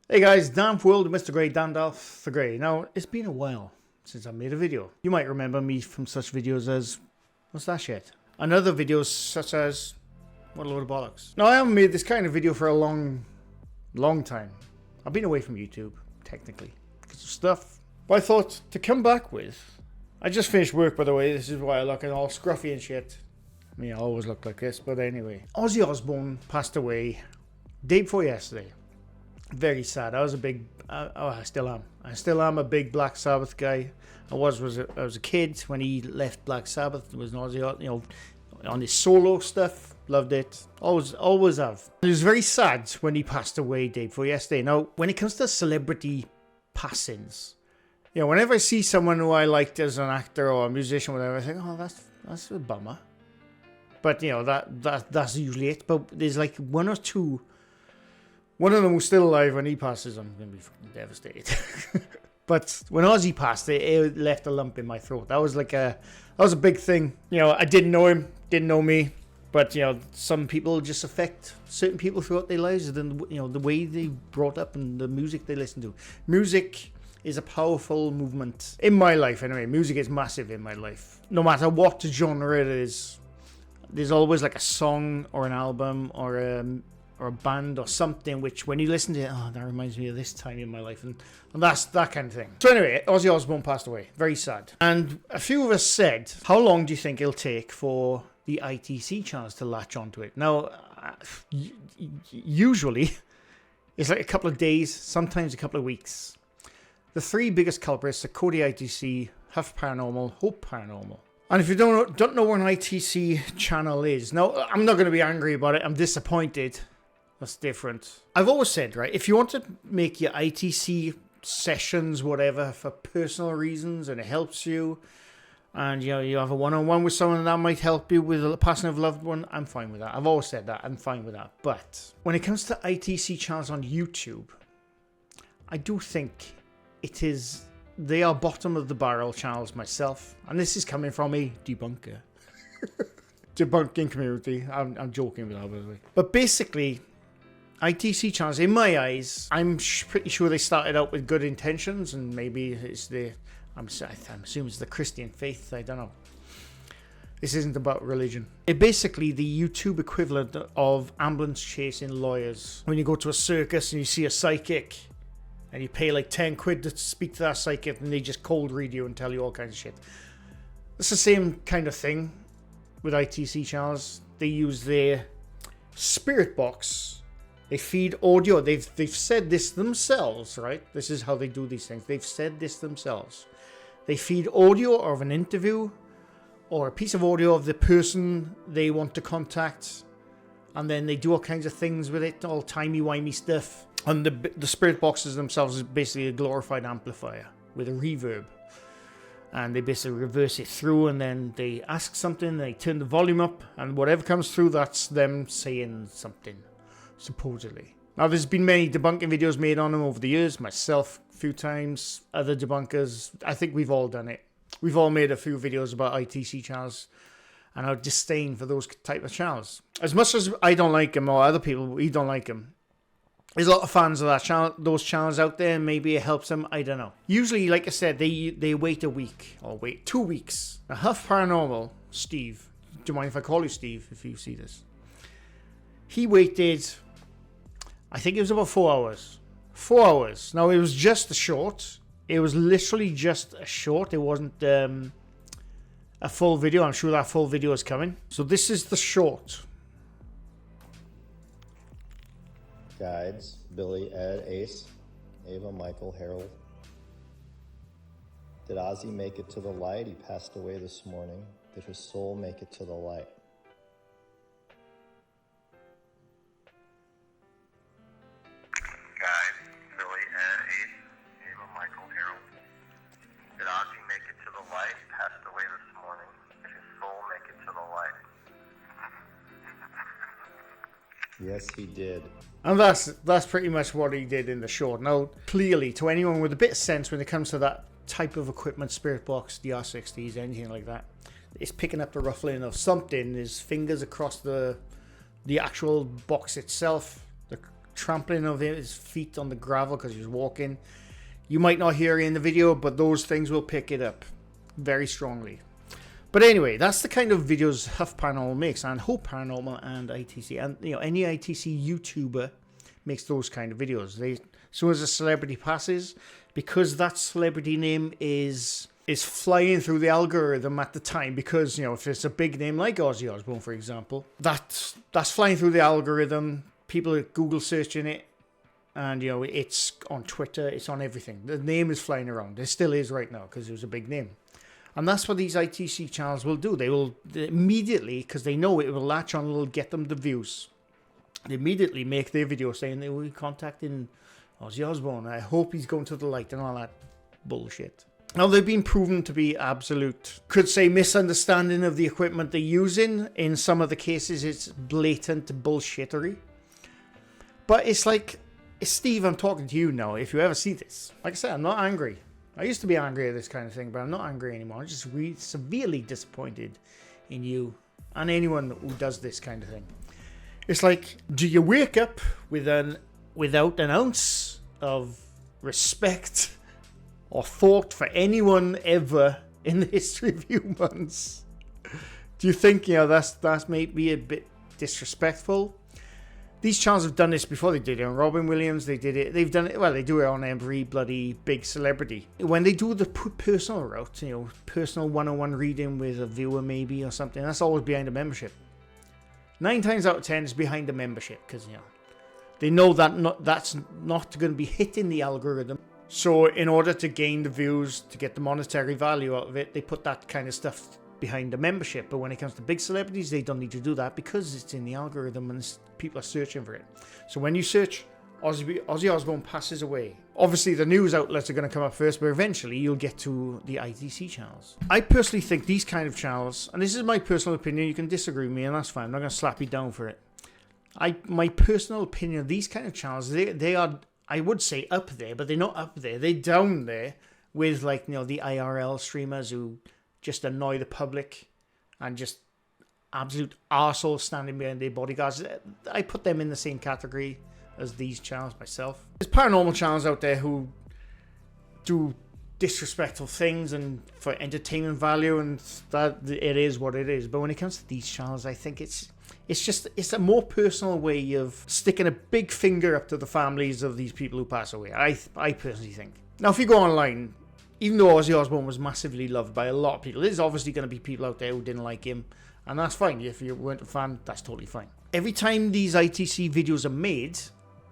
Hey guys, Dan World, MrGrey, Dandalf the Grey. Now, it's been a while since I made a video. You might remember me from such videos as, what's that shit? And other videos such as, what a load of bollocks. Now, I haven't made this kind of video for a long time. I've been away from YouTube, technically, because of stuff. But I thought to come back with, I just finished work, by the way. This is why I look all scruffy and shit. I mean, I always look like this, but anyway. Aussie Osbourne passed away day before yesterday. Very sad. I was a big, I still am. I still am a big Black Sabbath guy. I was a kid when he left Black Sabbath. It was an Aussie, you know, on his solo stuff. Loved it. Always have. It was very sad when he passed away day before yesterday. Now, when it comes to celebrity passings, you know, whenever I see someone who I liked as an actor or a musician, or whatever, I think, oh, that's a bummer. But you know, that's usually it. But there's like one or two. One of them was still alive when he passes. I'm going to be fucking devastated. But when Ozzy passed, it left a lump in my throat. That was a big thing. You know, I didn't know him, didn't know me. But, you know, some people just affect certain people throughout their lives. And, you know, the way they brought up and the music they listen to. Music is a powerful movement in my life anyway. Music is massive in my life. No matter what genre it is, there's always like a song or an album or a band or something which when you listen to it, oh, that reminds me of this time in my life, and that's that kind of thing. So anyway, Ozzy Osbourne passed away. Very sad. And a few of us said, how long do you think it'll take for the ITC channels to latch onto it? Now, usually it's like a couple of days, sometimes a couple of weeks. The three biggest culprits are Cody ITC, Huff Paranormal, Hope Paranormal. And if you don't know what an ITC channel is, now I'm not going to be angry about it. I'm disappointed. That's different. I've always said, right, if you want to make your ITC sessions, whatever, for personal reasons, and it helps you, and you know you have a one-on-one with someone that might help you with a passing of a loved one, I'm fine with that. I've always said that. I'm fine with that. But when it comes to ITC channels on YouTube, I do think they are bottom of the barrel channels myself, and this is coming from a debunker. Debunking community. I'm joking with that, by the way. But basically, ITC channels, in my eyes, I'm pretty sure they started out with good intentions, and maybe it's I'm assuming it's the Christian faith. I don't know. This isn't about religion. It's basically the YouTube equivalent of ambulance chasing lawyers. When you go to a circus and you see a psychic, and you pay like 10 quid to speak to that psychic, and they just cold read you and tell you all kinds of shit. It's the same kind of thing with ITC channels. They use their spirit box. They feed audio. They've said this themselves, right? This is how they do these things. They've said this themselves. They feed audio of an interview or a piece of audio of the person they want to contact, and then they do all kinds of things with it, all timey-wimey stuff. And the spirit boxes themselves is basically a glorified amplifier with a reverb. And they basically reverse it through, and then they ask something, they turn the volume up, and whatever comes through, that's them saying something, supposedly. Now, there's been many debunking videos made on them over the years, myself a few times, other debunkers. I think we've all done it. We've all made a few videos about ITC channels and our disdain for those type of channels. As much as I don't like them, or other people, we don't like them, there's a lot of fans of that channel, those channels out there, and maybe it helps them. I don't know. Usually, like I said, they wait a week or wait 2 weeks. Now, Huff Paranormal, Steve, do you mind if I call you Steve if you see this? He waited, I think it was about 4 hours. 4 hours. Now, it was just a short. It was literally just a short. It wasn't a full video. I'm sure that full video is coming. So this is the short. Guides, Billy, Ed, Ace, Ava, Michael, Harold. Did Ozzy make it to the light? He passed away this morning. Did his soul make it to the light? Guides, Billy, Ed, Ace, Ava, Michael, Harold. Did Ozzy make it to the light? He passed away this morning. Did his soul make it to the light? Yes, he did. And that's pretty much what he did in the short. Now, clearly, to anyone with a bit of sense when it comes to that type of equipment, spirit box, the R60s, anything like that, it's picking up the ruffling of something. His fingers across the actual box itself, trampling of his feet on the gravel because he was walking. You might not hear it in the video, but those things will pick it up very strongly. But anyway, that's the kind of videos Huff Paranormal makes, and Hope Paranormal and ITC, and any ITC YouTuber makes those kind of videos. As soon as a celebrity passes, because that celebrity name is flying through the algorithm at the time, because if it's a big name like Aussie Osbourne, for example, that's flying through the algorithm. People are Google searching it, and it's on Twitter, it's on everything. The name is flying around. It still is right now because it was a big name. And that's what these ITC channels will do. They will immediately, because they know it will latch on, it'll get them the views. They immediately make their video saying they will be contacting Aussie Osbourne. I hope he's going to the light and all that bullshit. Now, they've been proven to be absolute, could say, misunderstanding of the equipment they're using. In some of the cases, it's blatant bullshittery. But it's like, Steve, I'm talking to you now. If you ever see this, like I said, I'm not angry. I used to be angry at this kind of thing, but I'm not angry anymore. I'm just really severely disappointed in you and anyone who does this kind of thing. It's like, do you wake up without an ounce of respect or thought for anyone ever in the history of humans? Do you think that's maybe a bit disrespectful? These channels have done this before. They did it on Robin Williams. They did it. They've done it. Well, they do it on every bloody big celebrity. When they do the personal route, personal one-on-one reading with a viewer maybe or something, that's always behind a membership. 9 times out of 10 is behind the membership because they know that that's not going to be hitting the algorithm. So in order to gain the views, to get the monetary value out of it, they put that kind of stuff behind the membership. But when it comes to big celebrities, they don't need to do that because it's in the algorithm and people are searching for it. So when you search Aussie Osbourne passes away, obviously the news outlets are going to come up first, but eventually you'll get to the ITC channels. I personally think these kind of channels, and this is my personal opinion, you can disagree with me and that's fine, I'm not going to slap you down for it. My personal opinion, these kind of channels, they are, I would say, up there, but they're not up there, they're down there with the IRL streamers who just annoy the public and just absolute arseholes standing behind their bodyguards. I put them in the same category as these channels myself. There's paranormal channels out there who do disrespectful things and for entertainment value, and that it is what it is. But when it comes to these channels, I think it's a more personal way of sticking a big finger up to the families of these people who pass away. I personally think. Now, if you go online, even though Ozzy Osbourne was massively loved by a lot of people, there's obviously going to be people out there who didn't like him, and that's fine. If you weren't a fan, that's totally fine. Every time these ITC videos are made,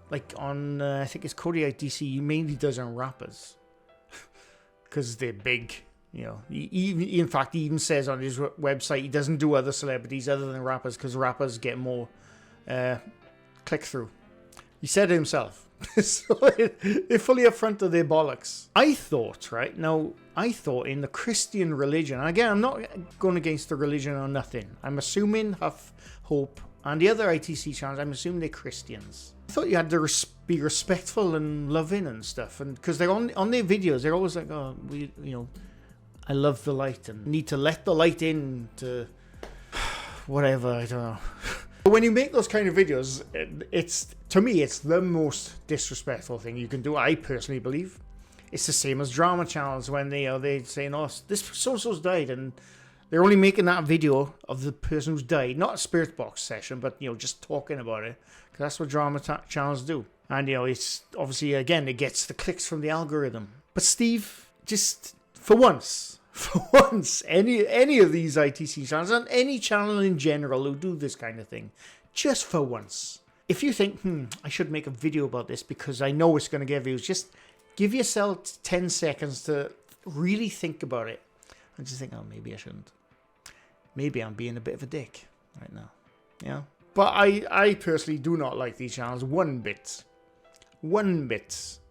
like on, I think it's Cody ITC, he mainly does on rappers, because they're big. In fact, he even says on his website he doesn't do other celebrities other than rappers, because rappers get more click-through. He said it himself. So they're fully upfront of their bollocks. I thought in the Christian religion, and again, I'm not going against the religion or nothing. I'm assuming Huff, Hope, and the other ITC channels, I'm assuming they're Christians. I thought you had to be respectful and loving and stuff, and because they're on their videos, they're always like, oh, I love the light and need to let the light in to whatever, I don't know. But when you make those kind of videos, to me, it's the most disrespectful thing you can do, I personally believe. It's the same as drama channels when they say, oh, this so-and-so's died, and they're only making that video of the person who's died, not a spirit box session, but, just talking about it, because that's what drama channels do. And, it's obviously, again, it gets the clicks from the algorithm. But Steve, just for once, any of these ITC channels, and any channel in general who do this kind of thing, just for once, if you think, I should make a video about this because I know it's going to get views, just give yourself 10 seconds to really think about it. And just think, oh, maybe I shouldn't. Maybe I'm being a bit of a dick right now. But I personally do not like these channels one bit.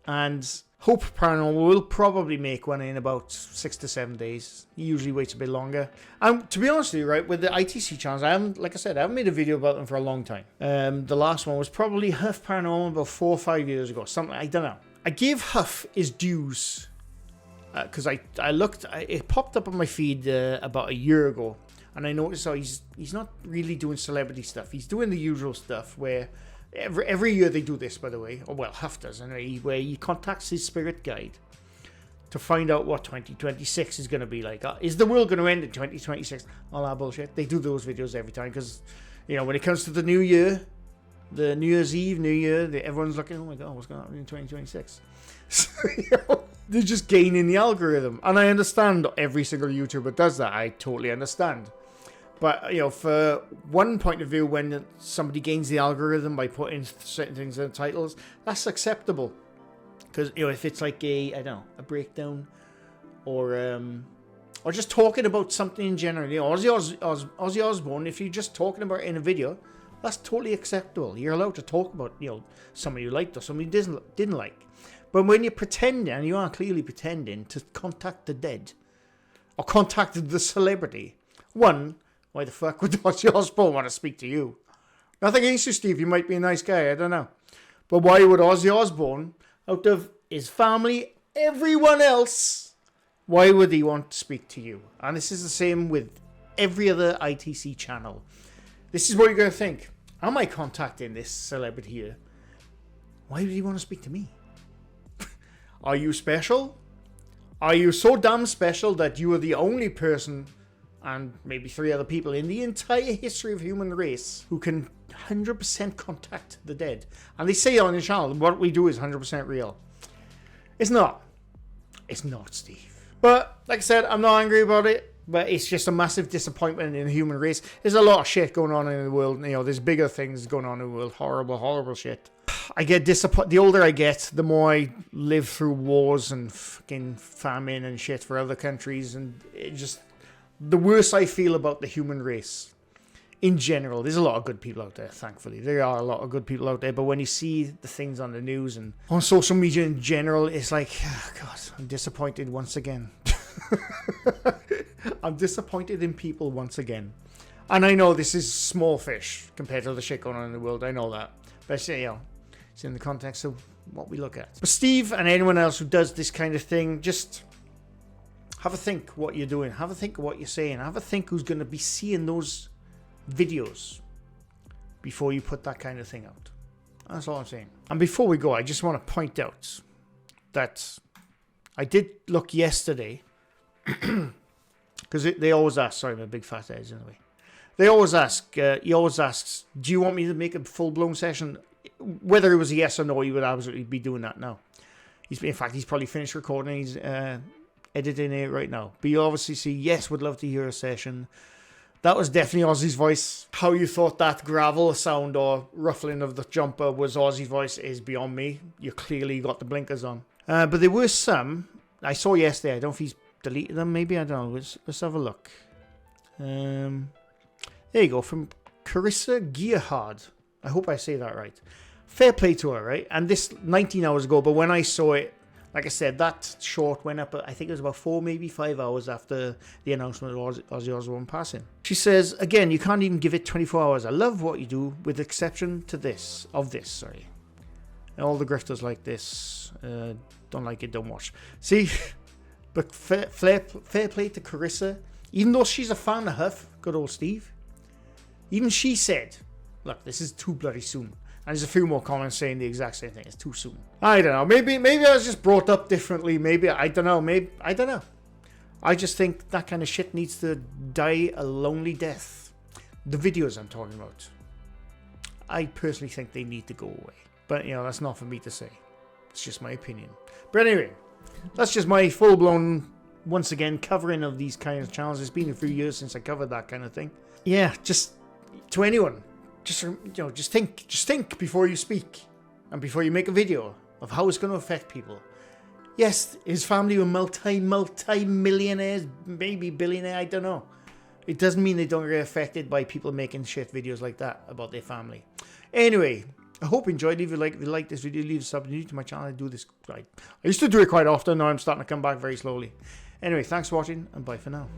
And Hope Paranormal will probably make one in about 6 to 7 days. He usually waits a bit longer. And to be honest with you, right, with the ITC channels, I haven't made a video about them for a long time. The last one was probably Huff Paranormal about 4 or 5 years ago. Something, I don't know. I gave Huff his dues because I looked, it popped up on my feed about a year ago, and I noticed how he's not really doing celebrity stuff. He's doing the usual stuff where Every year they do this, by the way. Or, well, Huff does, anyway, where he contacts his spirit guide to find out what 2026 is going to be like. Is the world going to end in 2026? All that bullshit. They do those videos every time because, you know, when it comes to the new year, the New Year's Eve, New Year, everyone's looking, oh my God, what's going to happen in 2026? So, you know, they're just gaining the algorithm. And I understand every single YouTuber does that. I totally understand. But, you know, for one point of view, when somebody gains the algorithm by putting certain things in the titles, that's acceptable. Because, you know, if it's like a breakdown or just talking about something in general, you know, Aussie Osbourne, if you're just talking about it in a video, that's totally acceptable. You're allowed to talk about, you know, somebody you liked or somebody you didn't like. But when you're pretending, and you are clearly pretending to contact the dead or contact the celebrity, one, why the fuck would Aussie Osbourne want to speak to you? Nothing against you, Steve. You might be a nice guy. I don't know. But why would Aussie Osbourne, out of his family, everyone else, why would he want to speak to you? And this is the same with every other ITC channel. This is what you're going to think. Am I contacting this celebrity here? Why would he want to speak to me? Are you special? Are you so damn special that you are the only person, and maybe 3 other people in the entire history of human race, who can 100% contact the dead? And they say on the channel, what we do is 100% real. It's not. It's not, Steve. But, like I said, I'm not angry about it. But it's just a massive disappointment in the human race. There's a lot of shit going on in the world. You know, there's bigger things going on in the world. Horrible, horrible shit. I get disappointed. The older I get, the more I live through wars and fucking famine and shit for other countries. And it just, the worse I feel about the human race in general. There's a lot of good people out there, thankfully. There are a lot of good people out there. But when you see the things on the news and on social media in general, it's like, oh God, I'm disappointed once again. I'm disappointed in people once again. And I know this is small fish compared to the shit going on in the world. I know that. But, you know, it's in the context of what we look at. But Steve and anyone else who does this kind of thing, just have a think what you're doing. Have a think of what you're saying. Have a think who's going to be seeing those videos before you put that kind of thing out. That's all I'm saying. And before we go, I just want to point out that I did look yesterday. Because they always ask, sorry, my big fat heads anyway. They always ask, he always asks, do you want me to make a full-blown session? Whether it was a yes or no, he would absolutely be doing that now. In fact, he's probably finished recording. He's editing it right now. But you obviously see, yes, would love to hear a session. That was definitely Aussie's voice. How you thought that gravel sound or ruffling of the jumper was Aussie's voice is beyond me. You clearly got the blinkers on. But there were some I saw yesterday. I don't know if he's deleted them, maybe, I don't know. Let's have a look. There you go, from Carissa Gearhard. I hope I say that right. Fair play to her, right? And this 19 hours ago, but when I saw it, like I said, that short went up, I think it was about 4, maybe 5 hours after the announcement of Aussie Osbourne passing. She says, again, you can't even give it 24 hours. I love what you do, with exception to this, sorry. And all the grifters like this, don't like it, don't watch. See, but fair play to Carissa. Even though she's a fan of Huff, good old Steve, even she said, look, this is too bloody soon. And there's a few more comments saying the exact same thing. It's too soon. I don't know. Maybe I was just brought up differently. Maybe, I don't know. I don't know. I just think that kind of shit needs to die a lonely death. The videos I'm talking about. I personally think they need to go away. But, you know, that's not for me to say. It's just my opinion. But anyway, that's just my full-blown, once again, covering of these kind of channels. It's been a few years since I covered that kind of thing. Yeah, just to anyone, just think before you speak and before you make a video of how it's going to affect people. Yes, his family were multi-millionaires, maybe billionaire, I don't know. It doesn't mean they don't get affected by people making shit videos like that about their family. Anyway, I hope you enjoyed it. If you like this video, leave a sub. If you're new to my channel, I do this I used to do it quite often. Now I'm starting to come back very slowly. Anyway, thanks for watching, and bye for now.